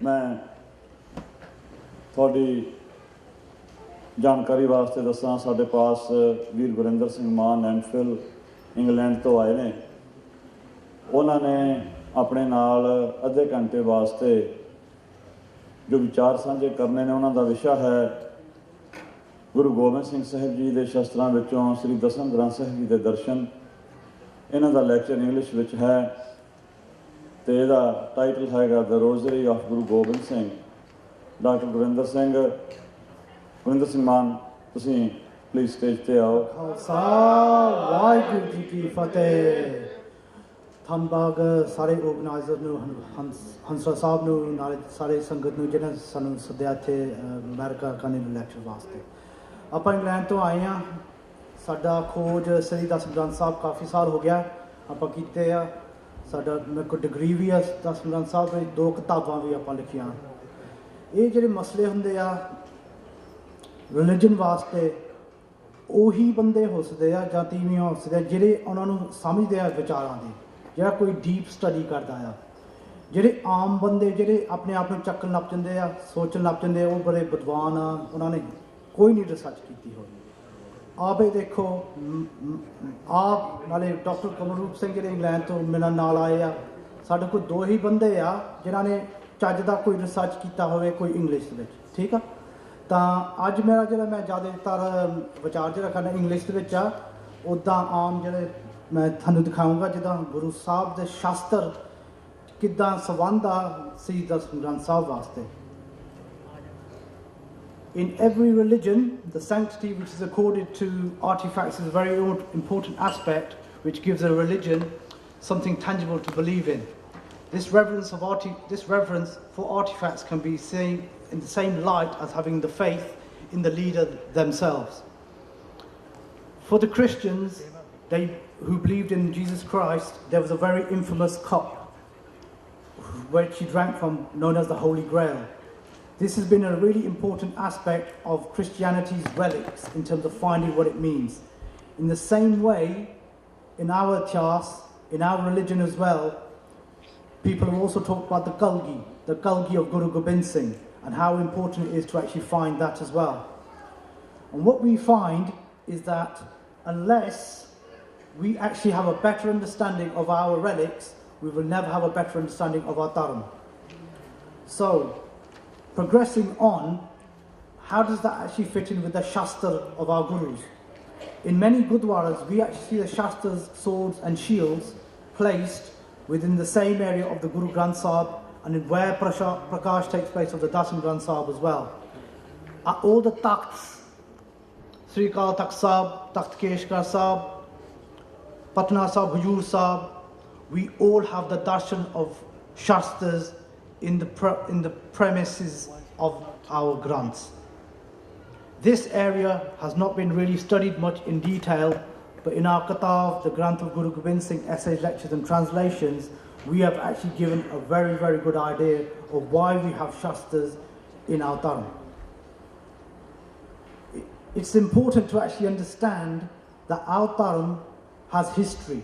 मैं थोड़ी जानकारी वास्ते दसा साडे पास वीर गुरिंदर सिंह मान एमफिल इंग्लैंड तो आए ने। उन्होंने अपने नाल अद्धे घंटे वास्ते जो विचार साझे करने ने, उन्हों का विषय है गुरु गोबिंद सिंह साहिब जी के शस्त्रों विचों श्री दसम ग्रंथ साहिब जी के दर्शन। इन्हों का लैक्चर इंग्लिश विच है तो यदा टाइटल हैगा the rosary of Guru Gobind Singh. Doctor Gurinder Singh मान, तुसीं प्लीज़ स्टेज पर आओ। खालसा वाहिगुरू जी की फतेह। धन्नवाद सारे ऑर्गेनाइजर नूं, हंसरा साहब नूं, नाले सारे संगत नूं जिन्हां सानूं सद्दिया इत्थे अमेरिका करने लैक्चर वास्ते। आपां इंग्लैंड तो आए हाँ। साडा खोज श्री दसम ग्रंथ साहब काफ़ी साल हो गया आपां कीते आ। साडा मेरे को डिग्री भी है दसम ग्रंथ साहब में, 2 किताबां भी आपां लिखियां। ये जिहड़े मसले हुंदे आ रिलीजन वास्ते, ਉਹੀ ਬੰਦੇ ਹੁਸਦੇ ਆ ਜਾਂ ਤੀਵੀਆਂ ਹੁਸਦੇ ਆ ਜਿਹੜੇ ਉਹਨਾਂ ਨੂੰ ਸਮਝਦੇ ਆ ਵਿਚਾਰਾਂ ਦੀ, ਜਿਹੜਾ ਕੋਈ ਡੀਪ ਸਟੱਡੀ ਕਰਦਾ ਆ। ਜਿਹੜੇ ਆਮ ਬੰਦੇ ਜਿਹੜੇ ਆਪਣੇ ਆਪ ਨੂੰ ਚੱਕਣ ਲੱਗ ਜਾਂਦੇ ਆ, ਸੋਚਣ ਲੱਗ ਜਾਂਦੇ ਆ, ਉਹ ਬੜੇ ਵਿਦਵਾਨ ਆ, ਉਹਨਾਂ ਨੇ ਕੋਈ ਨਹੀਂ ਰਿਸਰਚ ਕੀਤੀ ਹੋਈ। ਆਪੇ ਦੇਖੋ ਆਪ ਨਾਲੇ ਡਾਕਟਰ ਕਮਲਰੂਪ ਸਿੰਘ ਜਿਹੜੇ ਇੰਗਲੈਂਡ ਤੋਂ ਮੇਰੇ ਨਾਲ ਆਏ ਆ, ਸਾਡੇ ਕੋਲ 2 ਹੀ ਬੰਦੇ ਆ ਜਿਨ੍ਹਾਂ ਨੇ ਚੱਜ ਦਾ ਕੋਈ ਰਿਸਰਚ ਕੀਤਾ ਹੋਵੇ ਕੋਈ ਇੰਗਲਿਸ਼ ਵਿੱਚ, ਠੀਕ ਆ। ਤਾਂ ਅੱਜ ਮੇਰਾ ਜਿਹੜਾ ਮੈਂ ਜ਼ਿਆਦਾਤਰ ਵਿਚਾਰ ਜਿਹੜਾ ਕਰਨਾ ਇੰਗਲਿਸ਼ ਦੇ ਵਿੱਚ ਆ। ਉੱਦਾਂ ਆਮ ਜਿਹੜੇ ਮੈਂ ਤੁਹਾਨੂੰ ਦਿਖਾਊਂਗਾ ਜਿੱਦਾਂ ਗੁਰੂ ਸਾਹਿਬ ਦੇ ਸ਼ਾਸਤਰ ਕਿੱਦਾਂ ਸੰਬੰਧ ਆ ਸ੍ਰੀ ਦਸਮ ਗ੍ਰੰਥ ਸਾਹਿਬ ਵਾਸਤੇ। In every religion, the sanctity which is accorded to artifacts is a very important aspect which gives a religion something tangible to believe in. This reverence for artifacts can be seen in the same light as having the faith in the leader themselves. For the Christians, who believed in Jesus Christ, there was a very infamous cup which he drank from, known as the Holy Grail. This has been a really important aspect of Christianity's relics in terms of finding what it means. In the same way, in our ityas, in our religion as well, people have also talked about the Kalgi of Guru Gobind Singh, and how important it is to actually find that as well. And what we find is that unless we actually have a better understanding of our relics, we will never have a better understanding of our dharma. So, progressing on, how does that actually fit in with the shastra of our gurus? In many gurdwaras, we actually see the shastras, swords and shields placed within the same area of the Guru Granth Sahib and in where Prakash takes place of the Dasam Granth Sahib as well. At all the takhts, Sri Akal Takht Sahib, Takht Keshkar Sahib, Patna Sahib, Hujur Sahib, we all have the darshan of shastras in the premises of our granths. This area has not been really studied much in detail, but in our Katav, the Granth of Guru Gobind Singh, essays, lectures and translations, we have actually given a very, very good idea of why we have shastras in our dharma. It's important to actually understand that our dharma has history.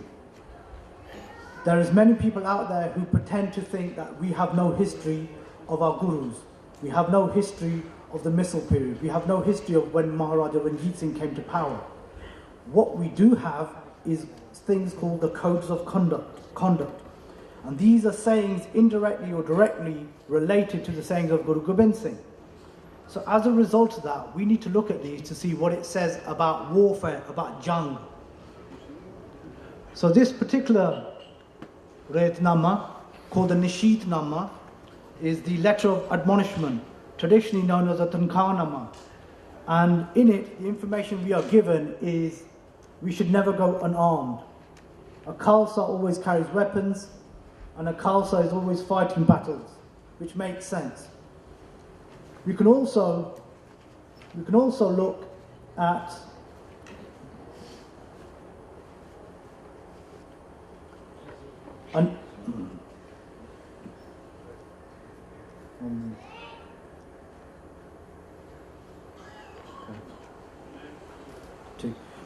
There is many people out there who pretend to think that we have no history of our gurus. We have no history of the Missile period. We have no history of when Maharaja Ranjit Singh came to power. What we do have is things called the codes of conduct. And these are sayings indirectly or directly related to the sayings of Guru Gobind Singh. So as a result of that, we need to look at these to see what it says about warfare, about jang. So this particular Retnama, called the Nishitnama, is the letter of admonishment, traditionally known as a Tankanama. And in it, the information we are given is we should never go unarmed. A Khalsa always carries weapons, and a Khalsa is always fighting battles, which makes sense. We can also look at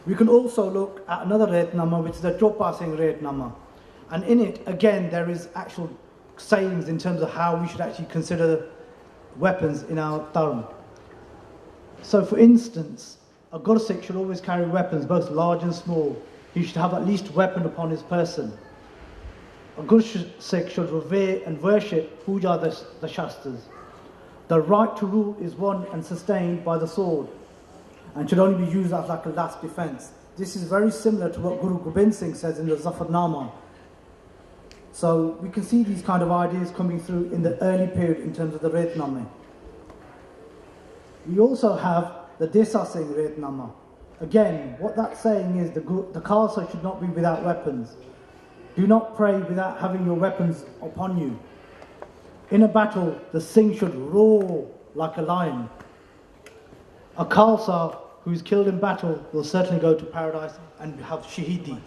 we can also look at another Retnama, which is a Chopasing Retnama. And in it, again, there is actual sayings in terms of how we should actually consider weapons in our dharma. So for instance, a Gursikh should always carry weapons, both large and small. He should have at least a weapon upon his person. A Gursikh should revere and worship puja the Shastras. The right to rule is won and sustained by the sword and should only be used as like a last defense. This is very similar to what Guru Gobind Singh says in the Zafarnama. So we can see these kind of ideas coming through in the early period in terms of the Retname. We also have the Desa Singh Retnama. Again, what that's saying is the Khalsa should not be without weapons. Do not pray without having your weapons upon you. In a battle, the Singh should roar like a lion. A Khalsa who is killed in battle will certainly go to paradise and have Shahidi.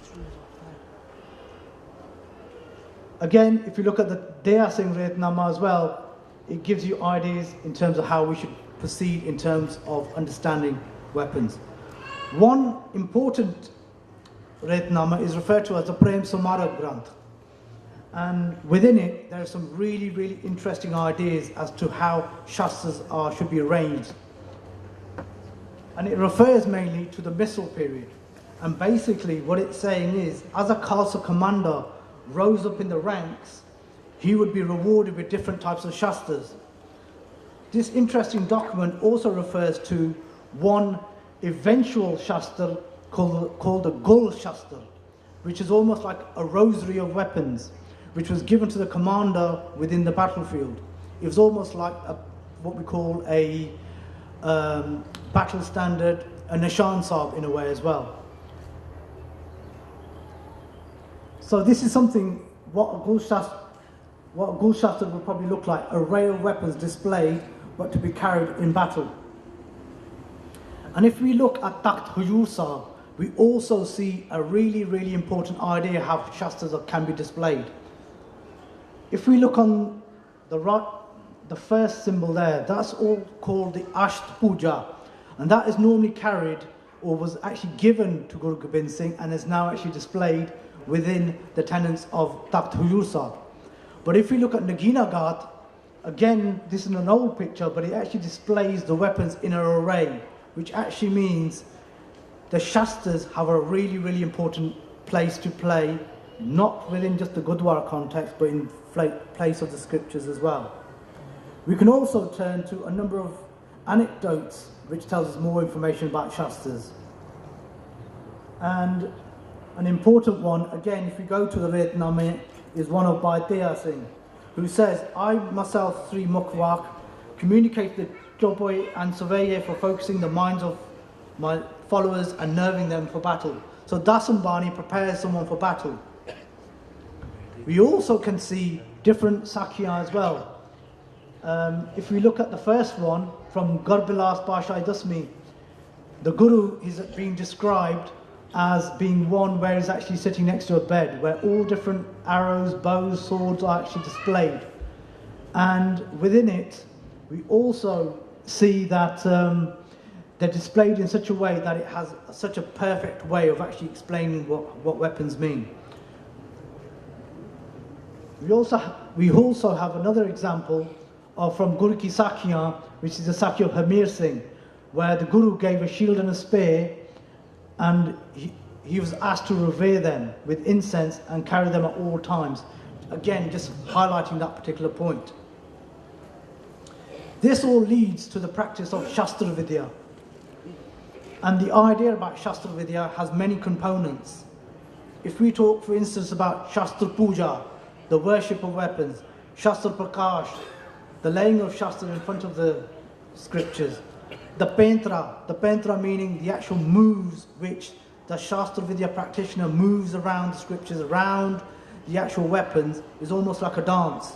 Again, if you look at the Daya Singh Retnama as well, it gives you ideas in terms of how we should proceed in terms of understanding weapons. One important Retnama is referred to as the Prem Samara Granth. And within it, there are some really, really interesting ideas as to how Shastras should be arranged. And it refers mainly to the missile period. And basically what it's saying is, as a Khalsa commander rose up in the ranks, he would be rewarded with different types of Shastras. This interesting document also refers to one eventual Shastra called the Gul Shastra, which is almost like a rosary of weapons, which was given to the commander within the battlefield. It was almost like what we call a battle standard, a Nishan Sahib in a way as well. So this is something, what a Gul Shastra would probably look like, an array of weapons displayed, but to be carried in battle. And if we look at Takht Huzur Sahib, we also see a really, really important idea how Shastras can be displayed. If we look on the right, the first symbol there, that's all called the Asht Puja. And that is normally carried, or was actually given to Guru Gobind Singh, and is now actually displayed within the tenets of Takht Huzur Sahib. But if we look at Nagina Ghat, again, this is an old picture, but it actually displays the weapons in an array, which actually means the Shastras have a really, really important place to play, not within just the Gurudwara context, but in place of the scriptures as well. We can also turn to a number of anecdotes which tells us more information about Shastras. And an important one, again, if we go to the Retname, is one of Bhai Daya Singh, who says, I myself, Sri Mukhwak, communicate the Joboy and Surveyor for focusing the minds of my followers and nerving them for battle. So Dasam Bani prepares someone for battle. We also can see different Sakya as well. If we look at the first one, from Garbilas Bashai Dasmi, the Guru is being described as being one where he's actually sitting next to a bed, where all different arrows, bows, swords are actually displayed. And within it, we also see that they're displayed in such a way that it has such a perfect way of actually explaining what weapons mean. We also have another example from Guru Ki Sakya, which is the Sakya of Hamir Singh, where the Guru gave a shield and a spear, and he was asked to revere them with incense and carry them at all times. Again, just highlighting that particular point. This all leads to the practice of Shastra Vidya. And the idea about Shastra Vidya has many components. If we talk, for instance, about Shastra Puja, the worship of weapons, Shastra Prakash, the laying of Shastra in front of the scriptures, the Pentra meaning the actual moves which the Shastra Vidya practitioner moves around the scriptures, around the actual weapons, is almost like a dance.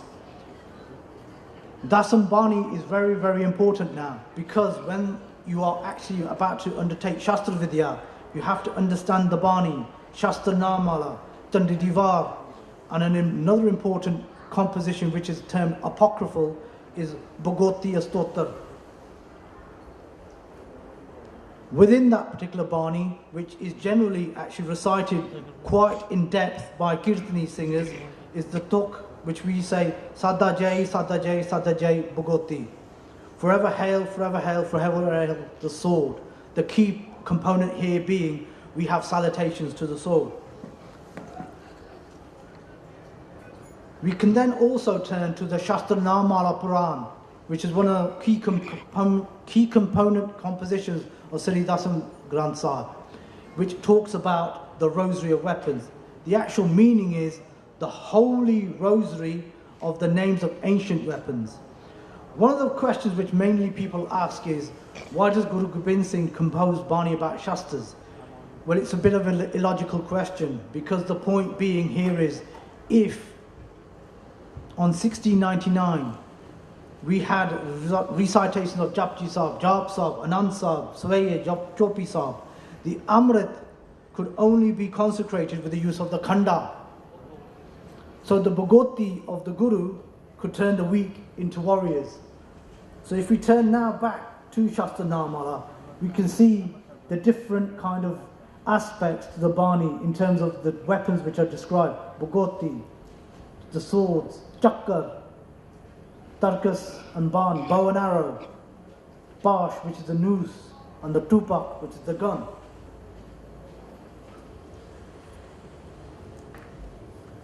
Dasam Bani is very, very important now, because when you are actually about to undertake Shastra Vidya, you have to understand the Bani, Shastra Namala, Chandidivar, and another important composition which is termed apocryphal is Bhagoti Astotar. Within that particular Bani, which is generally actually recited quite in depth by Kirtani singers, is the Tuk which we say Sada Jai, Sada Jai, Sada Jai Bhagoti. Forever hail, forever hail, forever hail the sword. The key component here being we have salutations to the sword. We can then also turn to the Shastra Namala Puran, which is one of the key component compositions of Sri Dasam Granth, which talks about the rosary of weapons. The actual meaning is the holy rosary of the names of ancient weapons. One of the questions which mainly people ask is, why does Guru Gobind Singh compose Bani about Shastras? Well, it's a bit of an illogical question, because the point being here is, if on 1699 we had recitations of Japji Sahib, Jap Sahib, Anand Sahib, Swaye, Chopi Sahib, the Amrit could only be consecrated with the use of the Khanda. So the Bhagoti of the Guru could turn the weak into warriors. So if we turn now back to Shastra Namala, we can see the different kind of aspects to the Bani in terms of the weapons which are described. Bhagoti, the swords, Chakkar, Tarkas and Ban, bow and arrow, Pash, which is the noose, and the Tupak, which is the gun.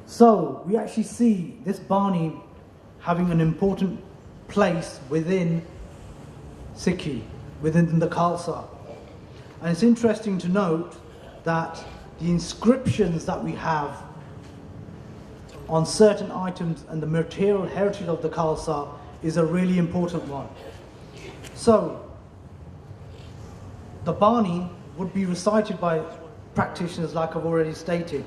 So we actually see this Bani having an important place within Sikhi, within the Khalsa. And it's interesting to note that the inscriptions that we have on certain items and the material heritage of the Khalsa is a really important one. So the Bani would be recited by practitioners like I've already stated.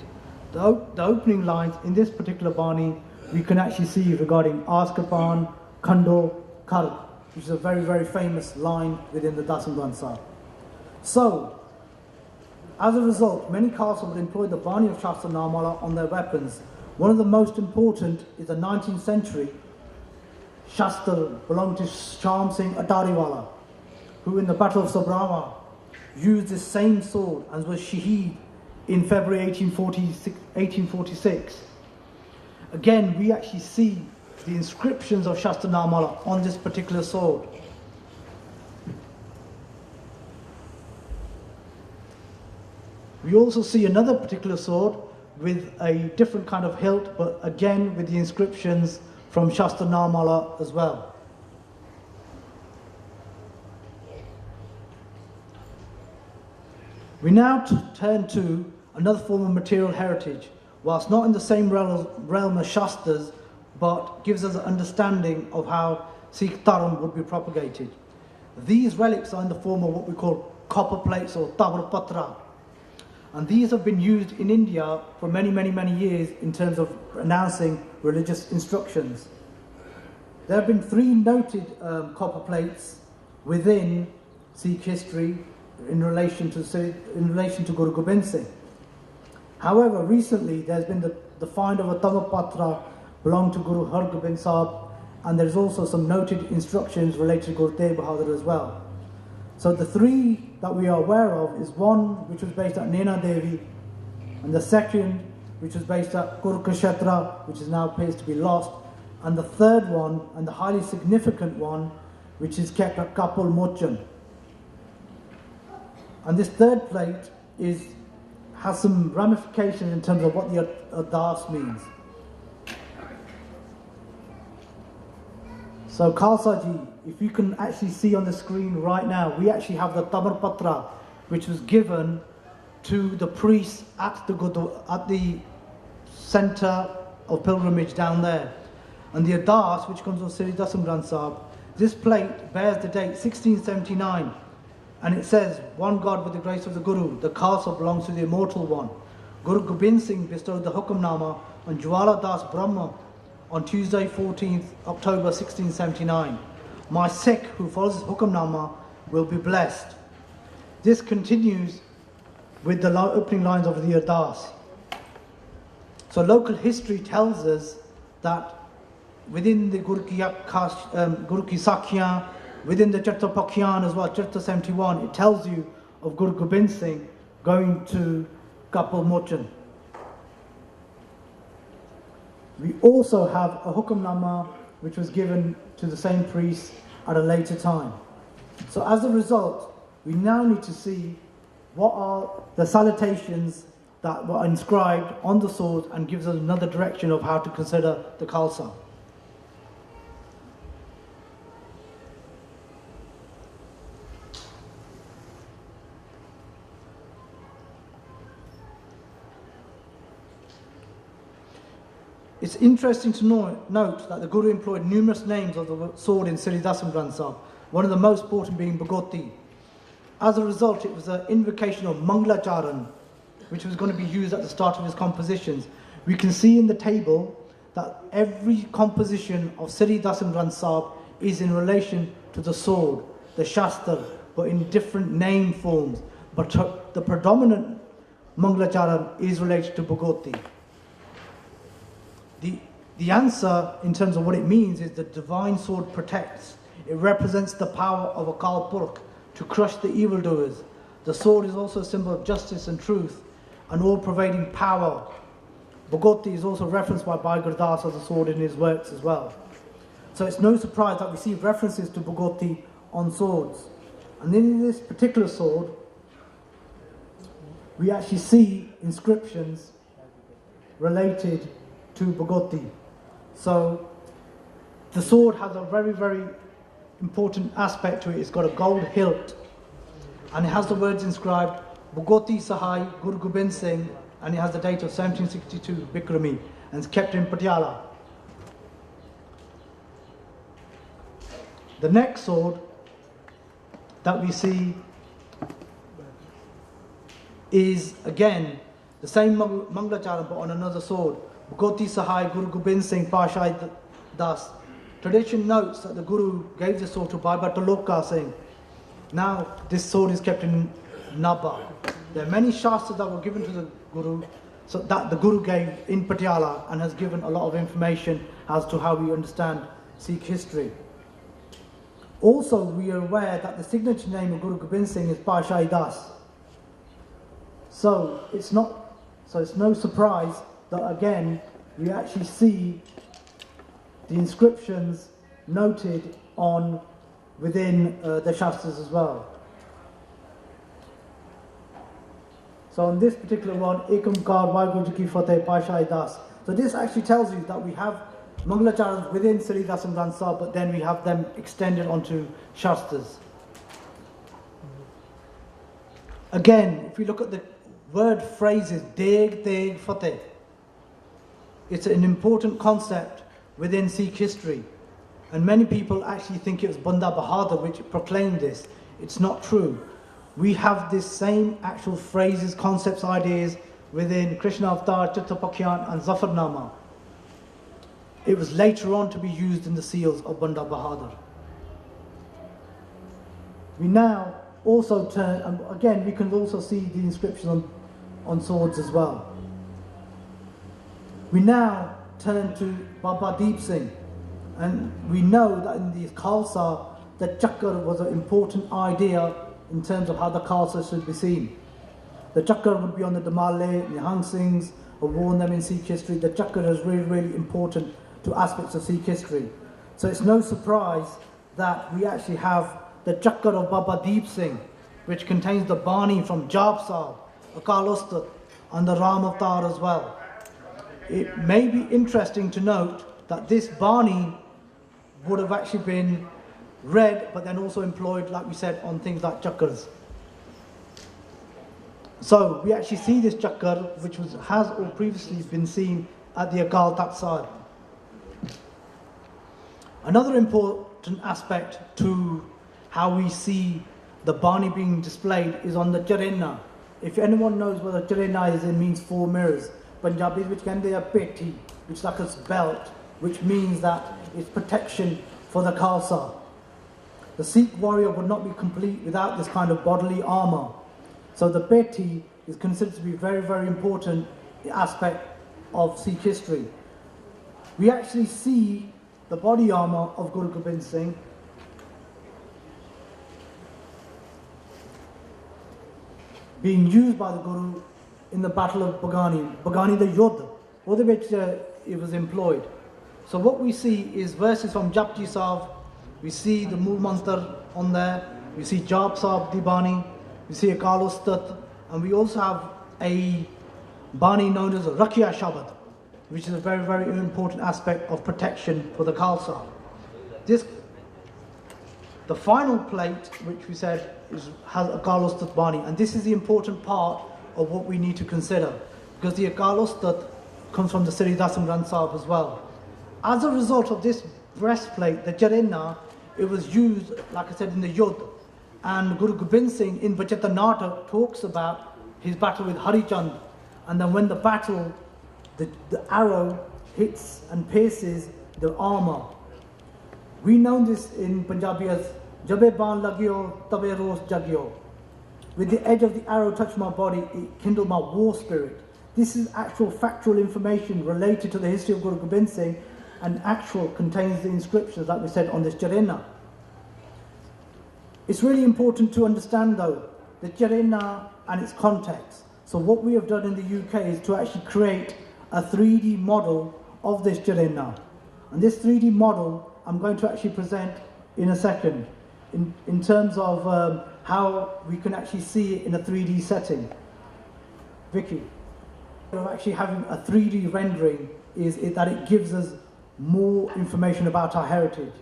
The opening lines in this particular Bani we can actually see regarding Askapan, Khando, Kar, which is a very, very famous line within the Dasam Granth. So, as a result, many castes would employ the Bani of Shastra Namala on their weapons. One of the most important is the 19th century Shastra belonging to Shyam Singh Atariwala, who in the Battle of Sabrama used this same sword and was shaheed in February 1846. Again, we actually see the inscriptions of Shastra Namala on this particular sword. We also see another particular sword with a different kind of hilt, but again with the inscriptions from Shastra Namala as well. We now turn to another form of material heritage, whilst not in the same realm as Shastras, but gives us an understanding of how Sikh Dharma would be propagated. These relics are in the form of what we call copper plates or Tamar Patra. And these have been used in India for many, many, many years in terms of announcing religious instructions. There have been 3 noted copper plates within Sikh history in relation to Guru Gobind Singh. However, recently there's been the find of a Tamar Patra belonging to Guru Hargobind Sahib, and there's also some noted instructions related to Gurtej Bahadur as well. So the 3 that we are aware of is one which was based at Naina Devi, and the second which was based at Kurukashetra, which is now appears to be lost, and the third one, and the highly significant one, which is kept at Kapul Mochan. And this third plate has some ramifications in terms of what the Ardas means. So Khalsa Ji, if you can actually see on the screen right now, we actually have the Tamar Patra, which was given to the priests at the centre of pilgrimage down there. And the Ardas, which comes from Sri Dasam Granth Sahib, this plate bears the date 1679, and it says, "One God with the grace of the Guru, the Khalsa belongs to the immortal one. Guru Gobind Singh bestowed the Hukamnama on Jwala Das Brahma on Tuesday 14th October 1679. My Sikh who follows this Hukamnama will be blessed." This continues with the opening lines of the Ardas. So local history tells us that within the Guru Ki Sakhiyan, within the Charta Pakhiyan as well, Charta 71, it tells you of Guru Gobind Singh going to Kapil Mochan. We also have a Hukamnama which was given to the same priest at a later time. So as a result, we now need to see what are the salutations that were inscribed on the sword and gives us another direction of how to consider the Khalsa. It's interesting to note that the Guru employed numerous names of the sword in Sri Dasam Granth, one of the most important being Bhagoti. As a result, it was an invocation of Manglacharan, which was going to be used at the start of his compositions. We can see in the table that every composition of Sri Dasam Granth is in relation to the sword, the Shastra, but in different name forms. But the predominant Manglacharan is related to Bhagoti. The answer, in terms of what it means, is the divine sword protects. It represents the power of Akal Purkh to crush the evildoers. The sword is also a symbol of justice and truth, and all-pervading power. Bhagoti is also referenced by Bhai Gurdas as a sword in his works as well. So it's no surprise that we see references to Bhagoti on swords. And in this particular sword, we actually see inscriptions related to Bhagoti. So the sword has a very, very important aspect to it. It's got a gold hilt and it has the words inscribed Bhagoti Sahai Guru Gobind Singh, and it has the date of 1762 Bikrami, and it's kept in Patiala. The next sword that we see is again the same Manglacharan but on another sword. Bhagoti Sahai Guru Gobind Singh Pashai Das. Tradition notes that the Guru gave the sword to Bhai Bataloka Singh. Now this sword is kept in Nabha. There are many Shastras that were given to the Guru, so that the Guru gave in Patiala, and has given a lot of information as to how we understand Sikh history. Also, we are aware that the signature name of Guru Gobind Singh is Pashai Das. So it's no surprise that again we actually see the inscriptions noted on within the Shastras as well. So on this particular one, Ekam Kar Waheguru Ji Ki Fateh Pashai Das. So this actually tells you that we have Mangalacharans within Sri Dasam Granth Sahib, but then we have them extended onto Shastras. Again, if we look at the word phrases, Deg, Deg, Fateh, it's an important concept within Sikh history. And many people actually think it was Banda Bahadur which proclaimed this. It's not true. We have this same actual phrases, concepts, ideas within Krishna Avatar, Chittapakyan and Zafarnama. It was later on to be used in the seals of Banda Bahadur. We now also turn, and again we can also see the inscription on swords as well. We now turn to Baba Deep Singh, and we know that in the Khalsa, the chakra was an important idea in terms of how the Khalsa should be seen. The chakra would be on the Damale, Nihang Singhs, or worn them in Sikh history. The chakra is really, really important to aspects of Sikh history. So it's no surprise that we actually have the chakra of Baba Deep Singh, which contains the Bani from Japsal, Akal Ustat, and the Ram Avatar as well. It may be interesting to note that this Bani would have actually been read, but then also employed, like we said, on things like chakras. So we actually see this chakra, which has or previously been seen at the Akal Takht Sahib. Another important aspect to how we see the Bani being displayed is on the Charena. If anyone knows what a Charena is, it means four mirrors. Punjabi, which can be a peti, which is like a belt, which means that it's protection for the Khalsa. The Sikh warrior would not be complete without this kind of bodily armour. So the peti is considered to be a very, very important aspect of Sikh history. We actually see the body armour of Guru Gobind Singh being used by the Guru in the Battle of Bagani. Bagani the Yudh. ਉਹਦੇ ਵਿੱਚ it was employed. So what we see is verses from Japji Sahib, we see the Mool Mantar on there, we see Jap Sahib di Bani, we see Akal Ustat, and we also have a Bani known as Rakhiya Shabad, which is a very, very important aspect of protection for the Khalsa. The final plate, which we said has Akal Ustat Bani, and this is the important part of what we need to consider, because the Akal Ustat comes from the Sri Dasam Granth Sahib as well. As a result of this breastplate, the Jarena, it was used, like I said, in the Yudh. And Guru Gobind Singh in Bachata Natak talks about his battle with Harichand. And then when the battle, the arrow hits and pierces the armor. We know this in Punjabi as Jabe Baan Lagyo, Tabe Ros Jagyo. With the edge of the arrow touched my body, it kindled my war spirit. This is actual factual information related to the history of Guru Gobind Singh, and actual contains the inscriptions like we said on this Jarena. It's really important to understand though the Jarena and its context. So what we have done in the UK is to actually create a 3D model of this Jarena. And this 3D model I'm going to actually present in a second in terms of how we can actually see it in a 3D setting. Vicky, actually having a 3D rendering is that it gives us more information about our heritage.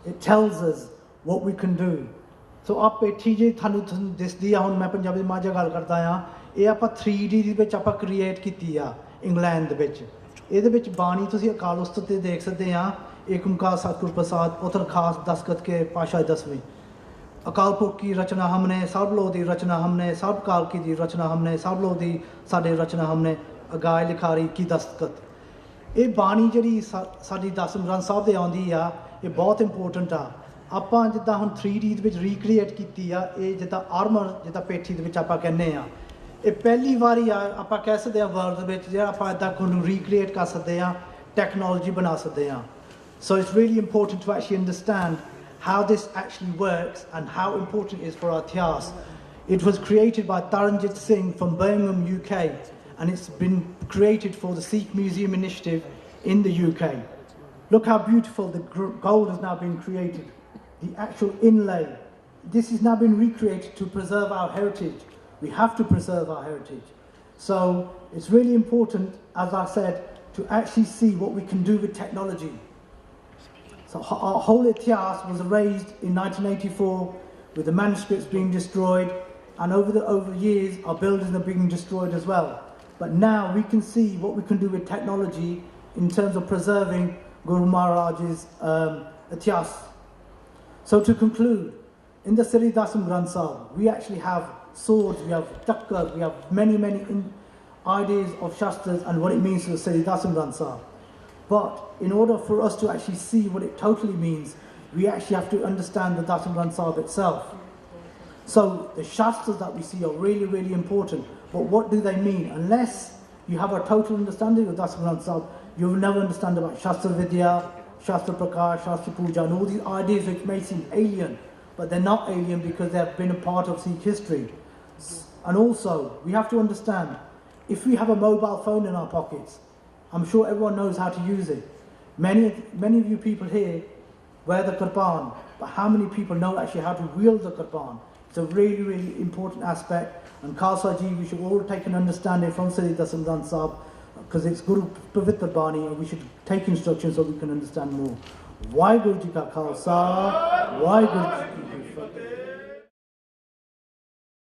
It tells us what we can do. So आपे चीजें थानू this दिया हुन मैं पंजाबी माझा गल करदा हां ਇਹ ਆਪਾਂ 3D ਦੇ ਵਿੱਚ ਆਪਾਂ ਕ੍ਰੀਏਟ ਕੀਤੀ ਆ ਇੰਗਲੈਂਡ ਦੇ ਵਿੱਚ ਇਹਦੇ ਵਿੱਚ ਬਾਣੀ ਤੁਸੀਂ ਅਕਾਲ ਉਸਤਤ ਤੇ ਦੇਖ ਸਕਦੇ ਆ ਏਕ ਓਮਕਾਰ ਸਤਿਗੁਰ ਪ੍ਰਸਾਦ ਉਤਰ ਖਾਸ ਦਸਖਤ ਕੇ ਪਾਸ਼ਾ 10वीं ਅਕਾਲ ਪੁਰਖ की रचना हमने सब लोग दी रचना हमने सब काल की दी रचना हमने सब लोग दी साडे रचना हमने ਅਗਾਏ ਲਿਖਾਰੀ की दस्तखत ਇਹ ਬਾਣੀ ਜਿਹੜੀ ਸਾਡੀ ਦਸਮ ਗ੍ਰੰਥ ਸਾਹਿਬ ਦੇ ਆਉਂਦੀ ਆ ਇਹ ਬਹੁਤ ਇੰਪੋਰਟੈਂਟ ਆ ਆਪਾਂ ਜਿੱਦਾਂ ਹੁਣ 3D ਦੇ ਵਿੱਚ ਰੀਕ੍ਰੀਏਟ ਕੀਤੀ ਆ ਇਹ ਜਿੱਦਾਂ ਆਰਮਰ ਜਿੱਦਾਂ ਪੇਠੀ ਦੇ ਵਿੱਚ ਆਪਾਂ ਕਹਿੰਦੇ ਆ ਇਹ ਪਹਿਲੀ ਵਾਰੀ ਆ ਆਪਾਂ ਕਹਿ ਸਕਦੇ ਆ ਵਰਲਡ ਵਿੱਚ ਜਿਹੜਾ ਆਪਾਂ ਇਦਾਂ ਨੂੰ ਰੀਕ੍ਰੀਏਟ ਕਰ ਸਕਦੇ ਆ ਟੈਕਨੋਲੋਜੀ ਬਣਾ ਸਕਦੇ ਆ so it's really important to actually understand how this actually works and how important it is for our ityas. It was created by Taranjit Singh from Birmingham, UK, and it's been created for the Sikh Museum Initiative in the UK. Look how beautiful the gold has now been created, the actual inlay. This has now been recreated to preserve our heritage. We have to preserve our heritage. So it's really important, as I said, to actually see what we can do with technology. So our whole ityas was erased in 1984 with the manuscripts being destroyed, and over years our buildings are being destroyed as well. But now we can see what we can do with technology in terms of preserving Guru Maharaj's ityas. So to conclude, in the Sri Dasam Granth Sahib, we actually have swords, we have chakkar, we have many ideas of shastras and what it means to the Sri Dasam Granth Sahib. But in order for us to actually see what it totally means, we actually have to understand the Dasam Granth Sahib itself. So the shastras that we see are really, really important. But what do they mean? Unless you have a total understanding of Dasam Granth Sahib, you will never understand about Shastra Vidya, Shastra Prakash, Shastra Puja, and all these ideas which may seem alien, but they're not alien because they have been a part of Sikh history. And also, we have to understand, if we have a mobile phone in our pockets, I'm sure everyone knows how to use it. Many of you people here wear the kirpan, but how many people know actually how to wield the kirpan? It's a really, really important aspect. And Khalsa Ji, we should all take an understanding from Sri Dasam Granth Sahib, because it's Guru Pavitra Bani, and we should take instruction so we can understand more. Waheguru Ji Ka Khalsa, Waheguru Ji